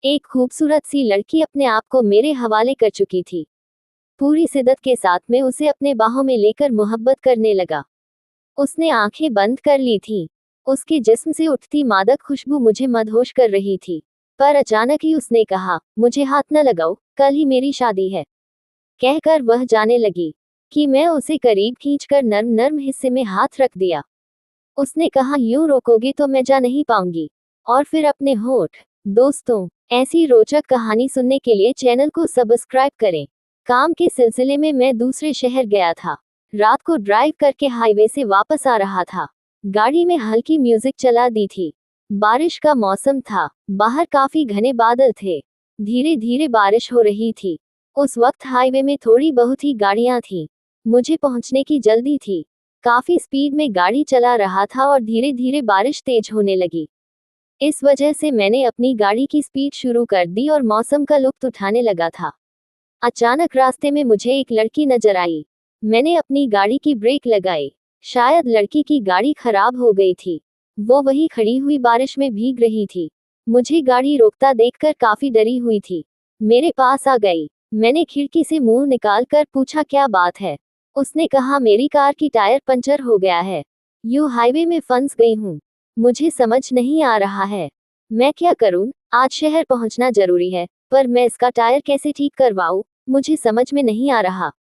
एक खूबसूरत सी लड़की अपने आप को मेरे हवाले कर चुकी थी। पूरी शिद्दत के साथ मैं उसे अपने बाहों में लेकर मोहब्बत करने लगा। उसने आंखें बंद कर ली थीं। उसके जिस्म से उठती मादक खुशबू मुझे मदहोश कर रही थी। पर अचानक ही उसने कहा, मुझे हाथ न लगाओ, कल ही मेरी शादी है। कहकर वह जाने लगी कि मैं उसे करीब खींचकर नर्म नर्म हिस्से में हाथ रख दिया। उसने कहा, यूं रोकोगे तो मैं जा नहीं पाऊंगी। और फिर अपने होठ। दोस्तों, ऐसी रोचक कहानी सुनने के लिए चैनल को सब्सक्राइब करें। काम के सिलसिले में मैं दूसरे शहर गया था। रात को ड्राइव करके हाईवे से वापस आ रहा था। गाड़ी में हल्की म्यूजिक चला दी थी। बारिश का मौसम था। बाहर काफी घने बादल थे। धीरे धीरे बारिश हो रही थी। उस वक्त हाईवे में थोड़ी बहुत ही गाड़ियां थीं। मुझे पहुंचने की जल्दी थी। काफी स्पीड में गाड़ी चला रहा था और धीरे धीरे बारिश तेज होने लगी। इस वजह से मैंने अपनी गाड़ी की स्पीड शुरू कर दी और मौसम का लुत्फ उठाने लगा था। अचानक रास्ते में मुझे एक लड़की नजर आई। मैंने अपनी गाड़ी की ब्रेक लगाई। शायद लड़की की गाड़ी खराब हो गई थी। वो वही खड़ी हुई बारिश में भीग रही थी। मुझे गाड़ी रोकता देखकर काफी डरी हुई थी। मेरे पास आ गई। मैंने खिड़की से मुंह निकाल कर पूछा, क्या बात है? उसने कहा, मेरी कार की टायर पंचर हो गया है। यूं हाईवे में फंस गई हूँ। मुझे समझ नहीं आ रहा है। मैं क्या करूं? आज शहर पहुंचना जरूरी है, पर मैं इसका टायर कैसे ठीक करवाऊं? मुझे समझ में नहीं आ रहा।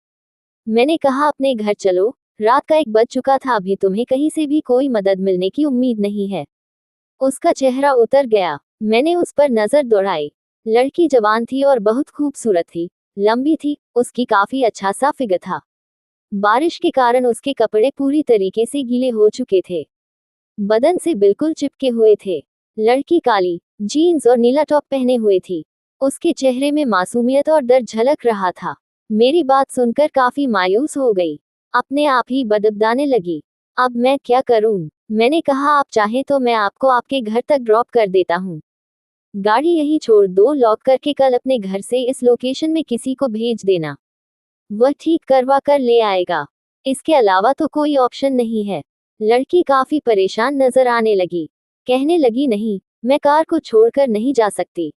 मैंने कहा, अपने घर चलो। रात का 1 बज चुका था। अभी तुम्हें कहीं से भी कोई मदद मिलने की उम्मीद नहीं है। उसका चेहरा उतर गया। मैंने उस पर नजर दौड़ाई। लड़की जवान थी और बहुत खूबसूरत थी। लंबी थी। उसकी काफी अच्छा सा फिगर था। बारिश के कारण उसके कपड़े पूरी तरीके से गीले हो चुके थे। बदन से बिल्कुल चिपके हुए थे। लड़की काली जीन्स और नीला टॉप पहने हुए थी। उसके चेहरे में मासूमियत और डर झलक रहा था। मेरी बात सुनकर काफी मायूस हो गई। अपने आप ही बदबदाने लगी। अब मैं क्या करूं? मैंने कहा, आप चाहें तो मैं आपको आपके घर तक ड्रॉप कर देता हूं। गाड़ी यहीं छोड़ दो। लॉक करके कल अपने घर से इस लोकेशन में किसी को भेज देना। वह ठीक करवा कर ले आएगा। इसके अलावा तो कोई ऑप्शन नहीं है। लड़की काफी परेशान नजर आने लगी। कहने लगी, नहीं, मैं कार को छोड़कर नहीं जा सकती।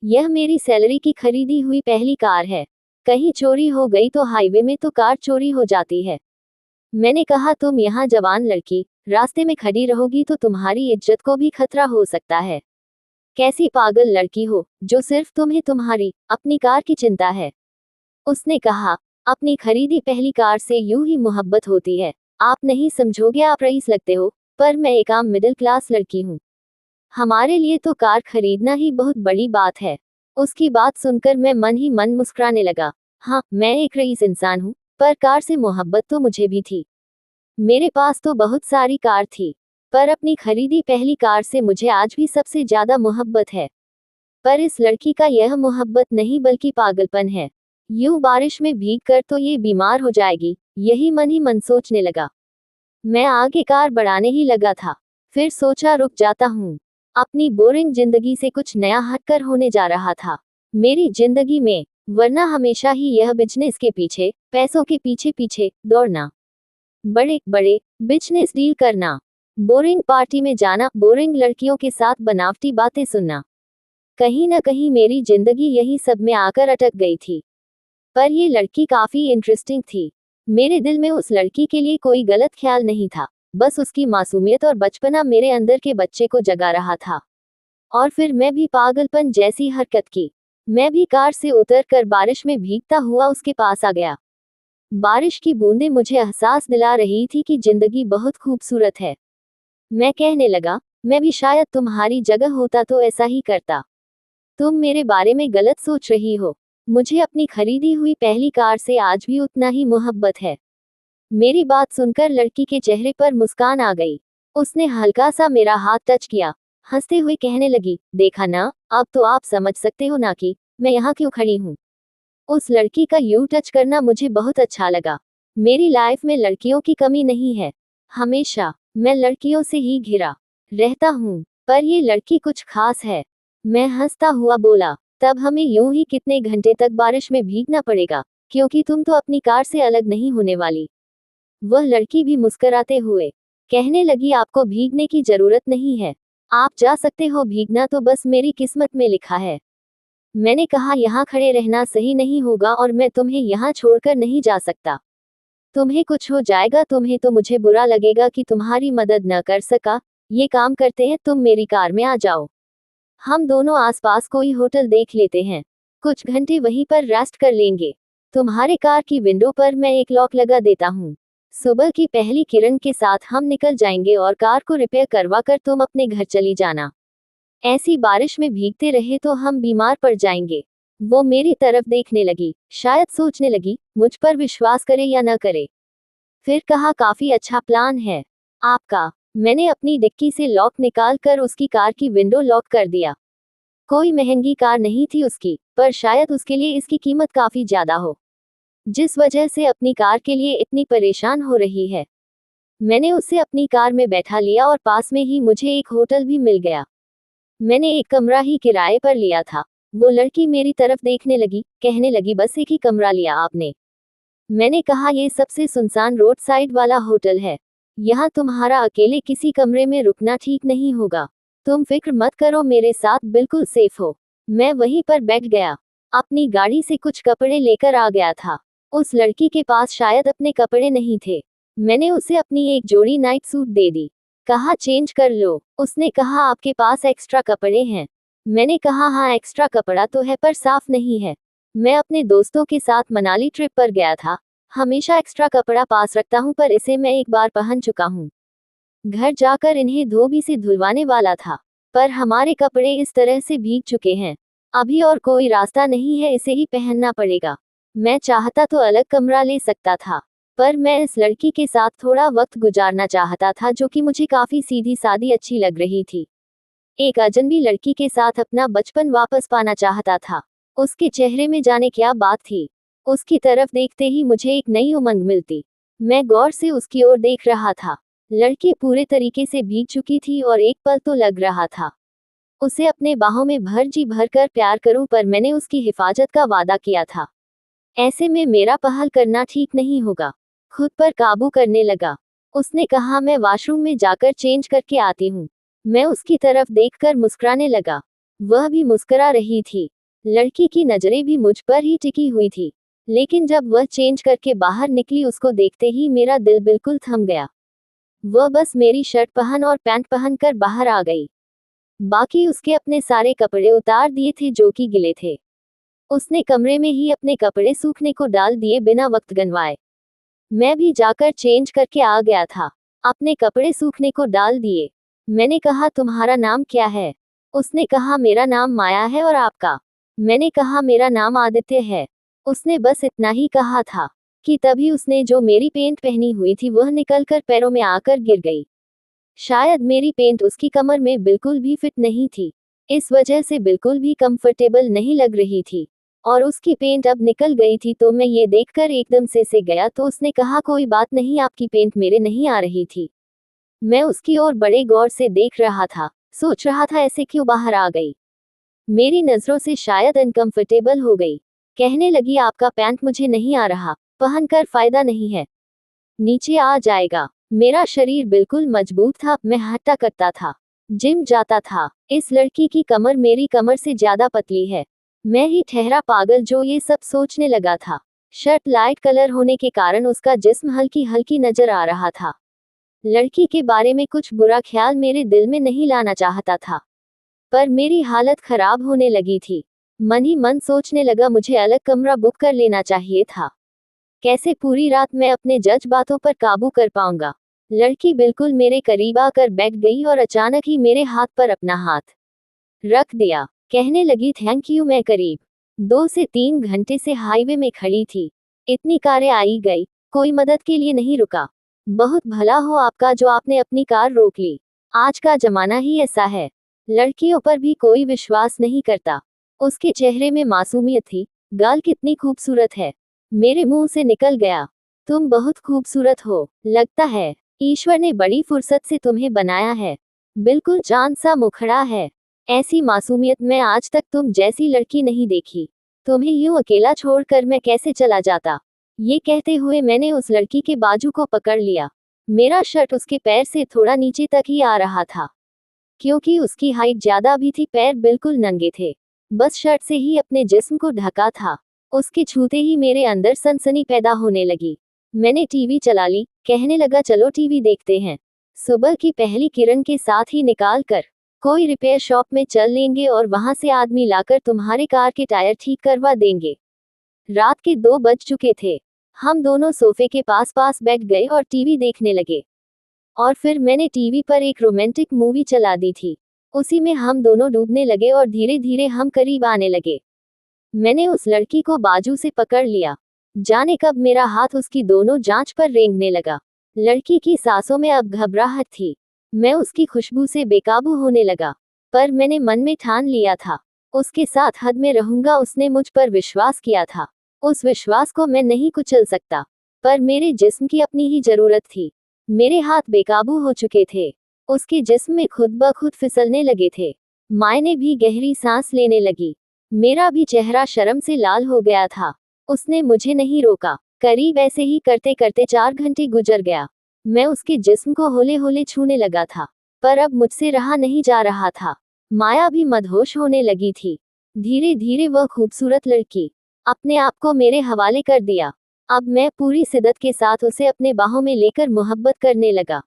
यह मेरी सैलरी की खरीदी हुई पहली कार है। कहीं चोरी हो गई तो हाईवे में तो कार चोरी हो जाती है। मैंने कहा, तुम यहाँ जवान लड़की रास्ते में खड़ी रहोगी तो तुम्हारी इज्जत को भी खतरा हो सकता है। कैसी पागल लड़की हो जो सिर्फ तुम्हें तुम्हारी अपनी कार की चिंता है। उसने कहा, अपनी खरीदी पहली कार से यूं ही मोहब्बत होती है। आप नहीं समझोगे, आप रईस लगते हो, पर मैं एक आम मिडिल क्लास लड़की हूँ। हमारे लिए तो कार खरीदना ही बहुत बड़ी बात है। उसकी बात सुनकर मैं मन ही मन मुस्कुराने लगा। हाँ, मैं एक रईस इंसान हूँ, पर कार से मोहब्बत तो मुझे भी थी। मेरे पास तो बहुत सारी कार थी, पर अपनी खरीदी पहली कार से मुझे आज भी सबसे ज्यादा मोहब्बत है। पर इस लड़की का यह मोहब्बत नहीं बल्कि पागलपन है। यूं बारिश में भीग कर तो ये बीमार हो जाएगी, यही मन ही मन सोचने लगा। मैं आगे कार बढ़ाने ही लगा था। फिर सोचा, रुक जाता हूँ। अपनी बोरिंग जिंदगी से कुछ नया हटकर होने जा रहा था मेरी जिंदगी में, वरना हमेशा ही यह बिजनेस के पीछे, पैसों के पीछे पीछे दौड़ना, बड़े बड़े बिजनेस डील करना, बोरिंग पार्टी में जाना, बोरिंग लड़कियों के साथ बनावटी बातें सुनना। कहीं न कहीं मेरी जिंदगी यही सब में आकर अटक गई थी। पर ये लड़की काफी इंटरेस्टिंग थी। मेरे दिल में उस लड़की के लिए कोई गलत ख्याल नहीं था। बस उसकी मासूमियत और बचपना मेरे अंदर के बच्चे को जगा रहा था। और फिर मैं भी पागलपन जैसी हरकत की। मैं भी कार से उतरकर बारिश में भीगता हुआ उसके पास आ गया। बारिश की बूंदें मुझे एहसास दिला रही थी कि जिंदगी बहुत खूबसूरत है। मैं कहने लगा, मैं भी शायद तुम्हारी जगह होता तो ऐसा ही करता। तुम मेरे बारे में गलत सोच रही हो। मुझे अपनी खरीदी हुई पहली कार से आज भी उतना ही मोहब्बत है। मेरी बात सुनकर लड़की के चेहरे पर मुस्कान आ गई। उसने हल्का सा मेरा हाथ टच किया। हंसते हुए कहने लगी, देखा ना, अब तो आप समझ सकते हो ना कि मैं यहाँ क्यों खड़ी हूँ। उस लड़की का यू टच करना मुझे बहुत अच्छा लगा। मेरी लाइफ में लड़कियों की कमी नहीं है। हमेशा मैं लड़कियों से ही घिरा रहता हूँ, पर ये लड़की कुछ खास है। मैं हंसता हुआ बोला, तब हमें यूं ही कितने घंटे तक बारिश में भीगना पड़ेगा, क्योंकि तुम तो अपनी कार से अलग नहीं होने वाली। वह लड़की भी मुस्कुराते हुए कहने लगी, आपको भीगने की जरूरत नहीं है। आप जा सकते हो, भीगना तो बस मेरी किस्मत में लिखा है। मैंने कहा यहाँ खड़े रहना सही नहीं होगा और मैं तुम्हें यहाँ छोड़कर नहीं जा सकता। तुम्हें कुछ हो जाएगा, तुम्हें तो मुझे बुरा लगेगा कि तुम्हारी मदद न कर सका। ये काम करते हैं, तुम मेरी कार में आ जाओ। हम दोनों आसपास कोई होटल देख लेते हैं। कुछ घंटे वहीं पर रेस्ट कर लेंगे। तुम्हारे कार की विंडो पर मैं एक लॉक लगा देता हूँ। सुबह की पहली किरण के साथ हम निकल जाएंगे और कार को रिपेयर करवा कर तुम अपने घर चली जाना। ऐसी बारिश में भीगते रहे तो हम बीमार पड़ जाएंगे। वो मेरी तरफ देखने लगी, शायद सोचने लगी मुझ पर विश्वास करे या न करे। फिर कहा, काफी अच्छा प्लान है आपका। मैंने अपनी डिक्की से लॉक निकाल कर उसकी कार की विंडो लॉक कर दिया। कोई महंगी कार नहीं थी उसकी, पर शायद उसके लिए इसकी कीमत काफी ज्यादा हो, जिस वजह से अपनी कार के लिए इतनी परेशान हो रही है। मैंने उसे अपनी कार में बैठा लिया और पास में ही मुझे एक होटल भी मिल गया। मैंने एक कमरा ही किराए पर लिया था। वो लड़की मेरी तरफ देखने लगी, कहने लगी, बस एक ही कमरा लिया आपने? मैंने कहा, ये सबसे सुनसान रोड साइड वाला होटल है। यहाँ तुम्हारा अकेले किसी कमरे में रुकना ठीक नहीं होगा। तुम फिक्र मत करो, मेरे साथ बिल्कुल सेफ हो। मैं वहीं पर बैठ गया। अपनी गाड़ी से कुछ कपड़े लेकर आ गया था। उस लड़की के पास शायद अपने कपड़े नहीं थे। मैंने उसे अपनी एक जोड़ी नाइट सूट दे दी। कहा, चेंज कर लो। उसने कहा, आपके पास एक्स्ट्रा कपड़े हैं? मैंने कहा, हाँ एक्स्ट्रा कपड़ा तो है पर साफ नहीं है। मैं अपने दोस्तों के साथ मनाली ट्रिप पर गया था। हमेशा एक्स्ट्रा कपड़ा पास रखता हूँ, पर इसे मैं एक बार पहन चुका हूँ। घर जाकर इन्हें धोबी से धुलवाने वाला था, पर हमारे कपड़े इस तरह से भीग चुके हैं। अभी और कोई रास्ता नहीं है, इसे ही पहनना पड़ेगा। मैं चाहता तो अलग कमरा ले सकता था, पर मैं इस लड़की के साथ थोड़ा वक्त गुजारना चाहता था, जो कि मुझे काफी सीधी सादी अच्छी लग रही थी। एक अजनबी लड़की के साथ अपना बचपन वापस पाना चाहता था। उसके चेहरे में जाने क्या बात थी। उसकी तरफ देखते ही मुझे एक नई उमंग मिलती। मैं गौर से उसकी ओर देख रहा था। लड़की पूरे तरीके से भीग चुकी थी और एक पल तो लग रहा था उसे अपने बाहों में भर जी भर कर प्यार करूं, पर मैंने उसकी हिफाजत का वादा किया था। ऐसे में मेरा पहल करना ठीक नहीं होगा। खुद पर काबू करने लगा। उसने कहा, मैं वॉशरूम में जाकर चेंज करके आती हूँ। मैं उसकी तरफ देखकर मुस्कुराने लगा। वह भी मुस्कुरा रही थी। लड़की की नजरें भी मुझ पर ही टिकी हुई थी, लेकिन जब वह चेंज करके बाहर निकली, उसको देखते ही मेरा दिल बिल्कुल थम गया। वह बस मेरी शर्ट पहन और पैंट पहनकर बाहर आ गई। बाकी उसके अपने सारे कपड़े उतार दिए थे जो कि गिले थे। उसने कमरे में ही अपने कपड़े सूखने को डाल दिए बिना वक्त गंवाए। मैं भी जाकर चेंज करके आ गया था। अपने कपड़े सूखने को डाल दिए। मैंने कहा, तुम्हारा नाम क्या है? उसने कहा, मेरा नाम माया है, और आपका? मैंने कहा, मेरा नाम आदित्य है। उसने बस इतना ही कहा था कि तभी उसने जो मेरी पेंट पहनी हुई थी वह निकलकर पैरों में आकर गिर गई। शायद मेरी पेंट उसकी कमर में बिल्कुल भी फिट नहीं थी, इस वजह से बिल्कुल भी कंफर्टेबल नहीं लग रही थी। और उसकी पेंट अब निकल गई थी, तो मैं ये देखकर एकदम से गया। तो उसने कहा, कोई बात नहीं, आपकी पेंट मेरे नहीं आ रही थी। मैं उसकी ओर बड़े गौर से देख रहा था, सोच रहा था ऐसे क्यों बाहर आ गई। मेरी नजरों से शायद अनकंफर्टेबल हो गई। कहने लगी, आपका पैंट मुझे नहीं आ रहा, पहनकर फायदा नहीं है, नीचे आ जाएगा। मेरा शरीर बिल्कुल मजबूत था, मैं हट्टा करता था, जिम जाता था। इस लड़की की कमर मेरी कमर से ज्यादा पतली है। मैं ही ठहरा पागल जो ये सब सोचने लगा था। शर्ट लाइट कलर होने के कारण उसका जिस्म हल्की हल्की नजर आ रहा था। लड़की के बारे में कुछ बुरा ख्याल मेरे दिल में नहीं लाना चाहता था, पर मेरी हालत खराब होने लगी थी। मन ही मन सोचने लगा, मुझे अलग कमरा बुक कर लेना चाहिए था। कैसे पूरी रात मैं अपने जज्बातों पर काबू कर पाऊंगा। लड़की बिल्कुल मेरे करीब आकर बैठ गई और अचानक ही मेरे हाथ पर अपना हाथ रख दिया। कहने लगी, थैंक यू। मैं करीब 2 से 3 घंटे से हाईवे में खड़ी थी। इतनी कारें आई गई, कोई मदद के लिए नहीं रुका। बहुत भला हो आपका जो आपने अपनी कार रोक ली। आज का जमाना ही ऐसा है, लड़कियों पर भी कोई विश्वास नहीं करता। उसके चेहरे में मासूमियत थी। गाल कितनी खूबसूरत है। मेरे मुंह से निकल गया, तुम बहुत खूबसूरत हो। लगता है ईश्वर ने बड़ी फुर्सत से तुम्हें बनाया है। बिल्कुल चांद सा मुखड़ा है। ऐसी मासूमियत मैं आज तक तुम जैसी लड़की नहीं देखी। तुम्हें यूं अकेला छोड़कर मैं कैसे चला जाता। ये कहते हुए मैंने उस लड़की के बाजू को पकड़ लिया। मेरा शर्ट उसके पैर से थोड़ा नीचे तक ही आ रहा था। क्योंकि उसकी हाइट ज्यादा भी थी, पैर बिल्कुल नंगे थे, बस शर्ट से ही अपने जिस्म को ढका था। उसके छूते ही मेरे अंदर सनसनी पैदा होने लगी। मैंने टीवी चला ली, कहने लगा चलो टीवी देखते हैं। सुबह की पहली किरण के साथ ही निकाल कर कोई रिपेयर शॉप में चल लेंगे और वहां से आदमी लाकर तुम्हारे कार के टायर ठीक करवा देंगे। रात के 2 बज चुके थे। हम दोनों सोफे के पास पास बैठ गए और टीवी देखने लगे। और फिर मैंने टीवी पर एक रोमांटिक मूवी चला दी थी। उसी में हम दोनों डूबने लगे और धीरे धीरे हम करीब आने लगे। मैंने उस लड़की को बाजू से पकड़ लिया। जाने कब मेरा हाथ उसकी दोनों जांच पर रेंगने लगा। लड़की की सांसों में अब घबराहट थी। मैं उसकी खुशबू से बेकाबू होने लगा। पर मैंने मन में ठान लिया था, उसके साथ हद में रहूंगा। उसने मुझ पर विश्वास किया था, उस विश्वास को मैं नहीं कुचल सकता। पर मेरे जिस्म की अपनी ही जरूरत थी। मेरे हाथ बेकाबू हो चुके थे। उसके जिस्म में खुद ब खुद फिसलने लगे थे। मायने भी गहरी सांस लेने लगी। मेरा भी चेहरा शर्म से लाल हो गया था। उसने मुझे नहीं रोका। करीब ऐसे ही करते करते 4 घंटे गुजर गया। मैं उसके जिस्म को होले होले छूने लगा था, पर अब मुझसे रहा नहीं जा रहा था। माया भी मदहोश होने लगी थी। धीरे धीरे वह खूबसूरत लड़की अपने आप को मेरे हवाले कर दिया। अब मैं पूरी शिद्दत के साथ उसे अपने बाहों में लेकर मोहब्बत करने लगा।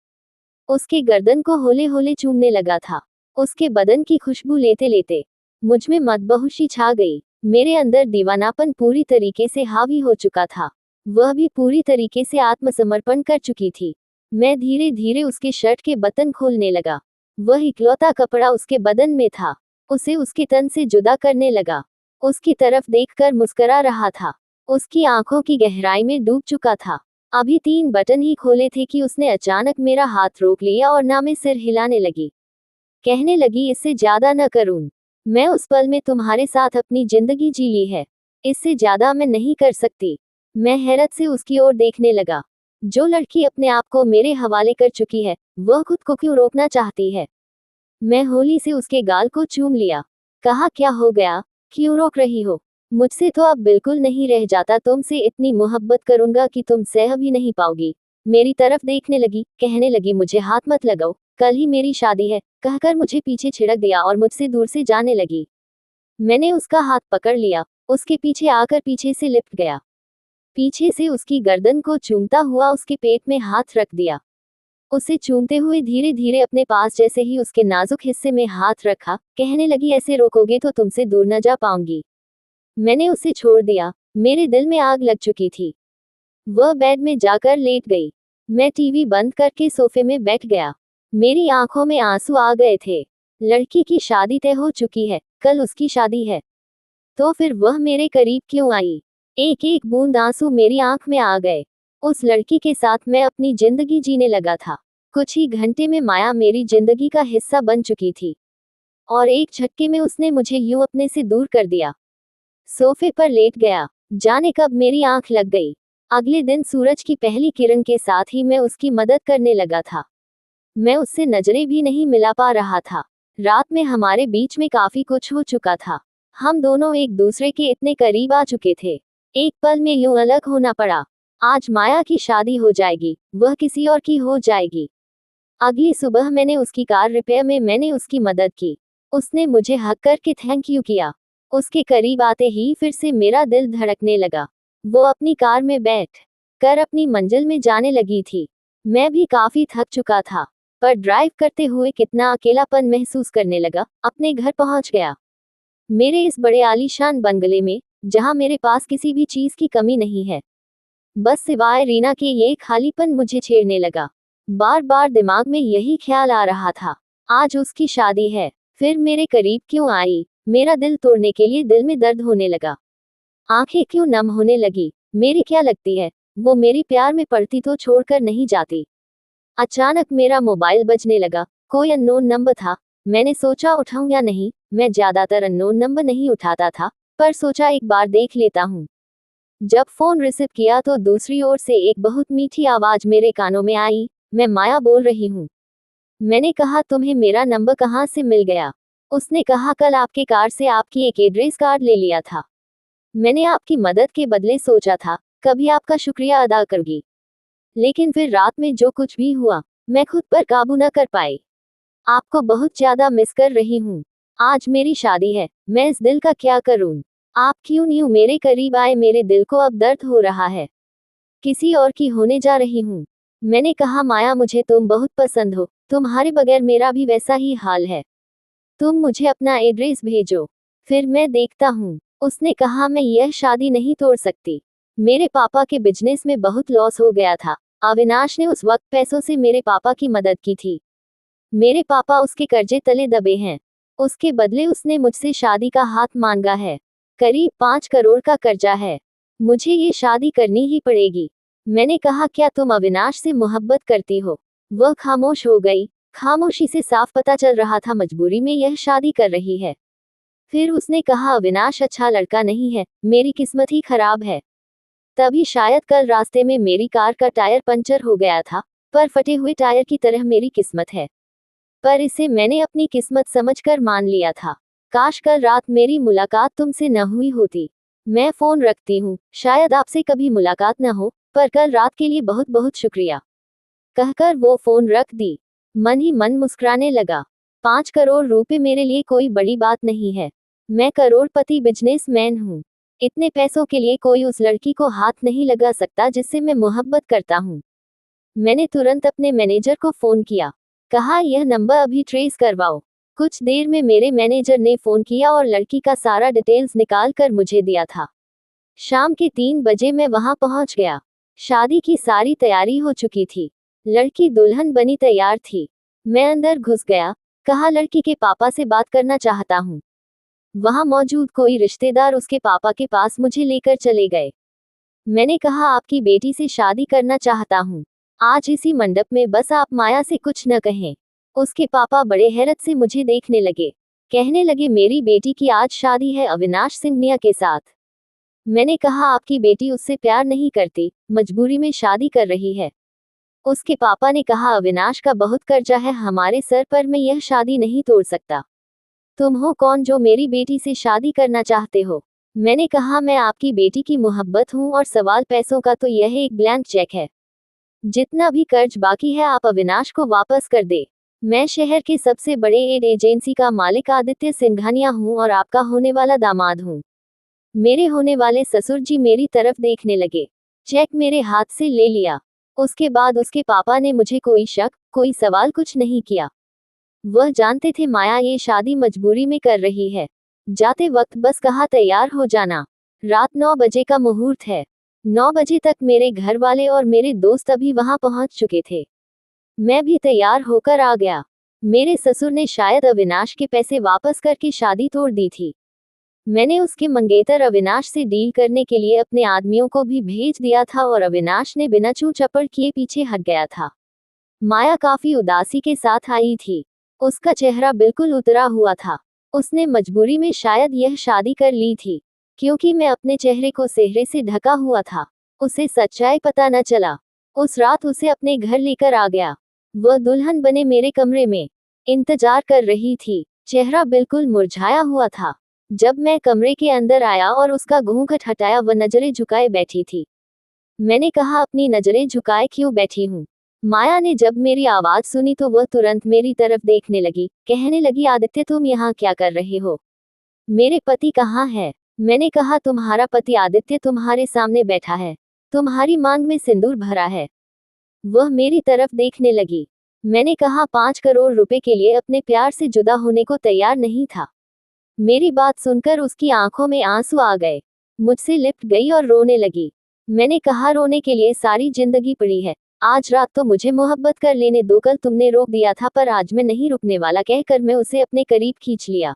उसके गर्दन को होले होले चूमने लगा था। उसके बदन की खुशबू लेते लेते मुझ में मदबहुशी छा गई। मेरे अंदर दीवानापन पूरी तरीके से हावी हो चुका था। वह भी पूरी तरीके से आत्मसमर्पण कर चुकी थी। मैं धीरे धीरे उसके शर्ट के बटन खोलने लगा। वह इकलौता कपड़ा उसके बदन में था। उसे उसके तन से जुदा करने लगा। उसकी तरफ देखकर मुस्कुरा रहा था। उसकी आंखों की गहराई में डूब चुका था। अभी 3 बटन ही खोले थे कि उसने अचानक मेरा हाथ रोक लिया और ना में सिर हिलाने लगी। कहने लगी इससे ज्यादा न करूं। मैं उस पल में तुम्हारे साथ अपनी जिंदगी जी ली है। इससे ज्यादा मैं नहीं कर सकती। मैं हैरत से उसकी ओर देखने लगा। जो लड़की अपने आप को मेरे हवाले कर चुकी है, वह खुद को क्यों रोकना चाहती है। मैं होली से उसके गाल को चूम लिया। कहा क्या हो गया, क्यों रोक रही हो। मुझसे तो अब बिल्कुल नहीं रह जाता। तुमसे इतनी मोहब्बत करूंगा कि तुम सह भी नहीं पाओगी। मेरी तरफ देखने लगी, कहने लगी मुझे हाथ मत लगाओ, कल ही मेरी शादी है, कहकर मुझे पीछे छिड़क दिया और मुझसे दूर से जाने लगी। मैंने उसका हाथ पकड़ लिया, उसके पीछे आकर पीछे से लिपट गया। पीछे से उसकी गर्दन को चूमता हुआ उसके पेट में हाथ रख दिया। उसे चूमते हुए धीरे धीरे अपने पास जैसे ही उसके नाजुक हिस्से में हाथ रखा, कहने लगी ऐसे रोकोगे तो तुमसे दूर न जा पाऊंगी। मैंने उसे छोड़ दिया। मेरे दिल में आग लग चुकी थी। वह बेड में जाकर लेट गई। मैं टीवी बंद करके सोफे में बैठ गया। मेरी आंखों में आंसू आ गए थे। लड़की की शादी तय हो चुकी है, कल उसकी शादी है। तो फिर वह मेरे करीब क्यों आई। एक एक बूंद आंसू मेरी आंख में आ गए। उस लड़की के साथ मैं अपनी जिंदगी जीने लगा था। कुछ ही घंटे में माया मेरी जिंदगी का हिस्सा बन चुकी थी और एक झटके में उसने मुझे यूं अपने से दूर कर दिया। सोफे पर लेट गया। जाने कब मेरी आंख लग गई। अगले दिन सूरज की पहली किरण के साथ ही मैं उसकी मदद करने लगा था। मैं उससे नजरें भी नहीं मिला पा रहा था। रात में हमारे बीच में काफी कुछ हो चुका था। हम दोनों एक दूसरे के इतने करीब आ चुके थे। एक पल में यूं अलग होना पड़ा। आज माया की शादी हो जाएगी, वह किसी और की हो जाएगी। अगली सुबह मैंने उसकी कार रिपेयर में मैंने उसकी मदद की। उसने मुझे हक करके थैंक यू किया। उसके करीब आते ही फिर से मेरा दिल धड़कने लगा। वो अपनी कार में बैठ कर अपनी मंजिल में जाने लगी थी। मैं भी काफी थक चुका था, पर ड्राइव करते हुए कितना अकेलापन महसूस करने लगा। अपने घर पहुंच गया। मेरे इस बड़े आलीशान बंगले में, जहां मेरे पास किसी भी चीज की कमी नहीं है, बस सिवाय रीना के ये खालीपन मुझे छेड़ने लगा। बार बार दिमाग में यही ख्याल आ रहा था, आज उसकी शादी है, फिर मेरे करीब क्यों आई। मेरा दिल तोड़ने के लिए दिल में दर्द होने लगा। आंखें क्यों नम होने लगी। मेरी क्या लगती है, वो मेरी प्यार में पड़ती तो छोड़कर नहीं जाती। अचानक मेरा मोबाइल बजने लगा। कोई अननोन नंबर था। मैंने सोचा उठाऊं या नहीं। मैं ज्यादातर अननोन नंबर नहीं उठाता था, पर सोचा एक बार देख लेता हूं। जब फोन रिसीव किया तो दूसरी ओर से एक बहुत मीठी आवाज मेरे कानों में आई। मैं माया बोल रही हूँ। मैंने कहा तुम्हें मेरा नंबर कहाँ से मिल गया। उसने कहा कल आपके कार से आपकी एक एड्रेस कार्ड ले लिया था। मैंने आपकी मदद के बदले सोचा था कभी आपका शुक्रिया अदा करूंगी, लेकिन फिर रात में जो कुछ भी हुआ, मैं खुद पर काबू न कर पाई। आपको बहुत ज्यादा मिस कर रही हूँ। आज मेरी शादी है, मैं इस दिल का क्या करूँ? आप क्यों यूं मेरे करीब आए? मेरे दिल को अब दर्द हो रहा है। किसी और की होने जा रही हूँ। मैंने कहा माया मुझे तुम बहुत पसंद हो, तुम्हारे बगैर मेरा भी वैसा ही हाल है। तुम मुझे अपना एड्रेस भेजो, फिर मैं देखता हूँ। उसने कहा मैं यह शादी नहीं तोड़ सकती। मेरे पापा के बिजनेस में बहुत लॉस हो गया था। अविनाश ने उस वक्त पैसों से मेरे पापा की मदद की थी। मेरे पापा उसके कर्जे तले दबे हैं। उसके बदले उसने मुझसे शादी का हाथ मांगा है। करीब 5 करोड़ का कर्जा है। मुझे ये शादी करनी ही पड़ेगी। मैंने कहा क्या तुम अविनाश से मोहब्बत करती हो? वह खामोश हो गई। खामोशी से साफ पता चल रहा था मजबूरी में यह शादी कर रही है। फिर उसने कहा अविनाश अच्छा लड़का नहीं है, मेरी किस्मत ही खराब है। तभी शायद कल रास्ते में मेरी कार का टायर पंचर हो गया था, पर फटे हुए टायर की तरह मेरी किस्मत है। पर इसे मैंने अपनी किस्मत समझकर मान लिया था। काश कल रात मेरी मुलाकात तुमसे न हुई होती। मैं फोन रखती हूँ, शायद आपसे कभी मुलाकात न हो, पर कल रात के लिए बहुत बहुत शुक्रिया, कहकर वो फोन रख दी। मन ही मन मुस्कुराने लगा। 5 करोड़ रुपए मेरे लिए कोई बड़ी बात नहीं है। मैं करोड़पति बिजनेसमैन हूँ। इतने पैसों के लिए कोई उस लड़की को हाथ नहीं लगा सकता जिससे मैं मोहब्बत करता हूँ। मैंने तुरंत अपने मैनेजर को फोन किया। कहा यह नंबर अभी ट्रेस करवाओ। कुछ देर में मेरे मैनेजर ने फोन किया और लड़की का सारा डिटेल्स निकाल कर मुझे दिया था। शाम के 3 बजे मैं वहां पहुंच गया। शादी की सारी तैयारी हो चुकी थी। लड़की दुल्हन बनी तैयार थी। मैं अंदर घुस गया। कहा लड़की के पापा से बात करना चाहता हूँ। वहां मौजूद कोई रिश्तेदार उसके पापा के पास मुझे लेकर चले गए। मैंने कहा आपकी बेटी से शादी करना चाहता हूँ। आज इसी मंडप में, बस आप माया से कुछ न कहें। उसके पापा बड़े हैरत से मुझे देखने लगे। कहने लगे मेरी बेटी की आज शादी है अविनाश सिंघनिया के साथ। मैंने कहा आपकी बेटी उससे प्यार नहीं करती, मजबूरी में शादी कर रही है। उसके पापा ने कहा अविनाश का बहुत कर्जा है हमारे सर पर, मैं यह शादी नहीं तोड़ सकता। तुम हो कौन जो मेरी बेटी से शादी करना चाहते हो? मैंने कहा मैं आपकी बेटी की मोहब्बत हूँ और सवाल पैसों का तो यह एक ब्लैंक चेक है। जितना भी कर्ज बाकी है आप अविनाश को वापस कर दे। मैं शहर के सबसे बड़े एड एजेंसी का मालिक आदित्य सिंघानिया हूँ और आपका होने वाला दामाद हूँ। मेरे होने वाले ससुर जी मेरी तरफ देखने लगे। चेक मेरे हाथ से ले लिया। उसके बाद उसके पापा ने मुझे कोई शक, कोई सवाल कुछ नहीं किया। वह जानते थे माया ये शादी मजबूरी में कर रही है। जाते वक्त बस कहा तैयार हो जाना। रात 9 बजे का मुहूर्त है। 9 बजे तक मेरे घर वाले और मेरे दोस्त अभी वहां पहुंच चुके थे। मैं भी तैयार होकर आ गया। मेरे ससुर ने शायद अविनाश के पैसे वापस करके शादी तोड़ दी थी। मैंने उसके मंगेतर अविनाश से डील करने के लिए अपने आदमियों को भी भेज दिया था और अविनाश ने बिना चू चपड़ किए पीछे हट गया था। माया काफी उदासी के साथ आई थी। उसका चेहरा बिल्कुल उतरा हुआ था। उसने मजबूरी में शायद यह शादी कर ली थी, क्योंकि मैं अपने चेहरे को सेहरे से ढका हुआ था। उसे सच्चाई पता न चला। उस रात उसे अपने घर लेकर आ गया। वह दुल्हन बने मेरे कमरे में इंतजार कर रही थी। चेहरा बिल्कुल मुरझाया हुआ था। जब मैं कमरे के अंदर आया और उसका घूंघट हटाया वह नजरें झुकाए बैठी थी। मैंने कहा अपनी नजरें झुकाए क्यों बैठी हूँ? माया ने जब मेरी आवाज सुनी तो वह तुरंत मेरी तरफ देखने लगी। कहने लगी आदित्य तुम यहाँ क्या कर रहे हो? मेरे पति कहाँ है? मैंने कहा तुम्हारा पति आदित्य तुम्हारे सामने बैठा है। तुम्हारी मांग में सिंदूर भरा है। वह मेरी तरफ देखने लगी। मैंने कहा 5 करोड़ रुपए के लिए अपने प्यार से जुदा होने को तैयार नहीं था। मेरी बात सुनकर उसकी आंखों में आंसू आ गए। मुझसे लिपट गई और रोने लगी। मैंने कहा रोने के लिए सारी जिंदगी पड़ी है। आज रात तो मुझे मोहब्बत कर लेने दो, कल तुमने रोक दिया था पर आज मैं नहीं रुकने वाला, कहकर मैं उसे अपने करीब खींच लिया।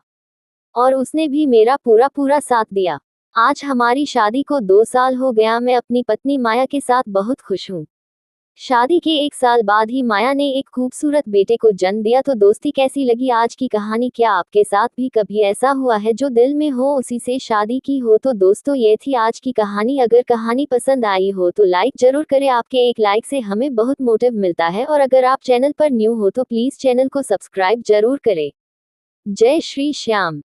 और उसने भी मेरा पूरा पूरा साथ दिया। आज हमारी शादी को 2 साल हो गया। मैं अपनी पत्नी माया के साथ बहुत खुश हूँ। शादी के 1 साल बाद ही माया ने एक खूबसूरत बेटे को जन्म दिया। तो दोस्ती कैसी लगी आज की कहानी? क्या आपके साथ भी कभी ऐसा हुआ है जो दिल में हो उसी से शादी की हो? तो दोस्तों ये थी आज की कहानी। अगर कहानी पसंद आई हो तो लाइक जरूर करें। आपके एक लाइक से हमें बहुत मोटिव मिलता है और अगर आप चैनल पर न्यू हो तो प्लीज चैनल को सब्सक्राइब जरूर करें। जय श्री श्याम।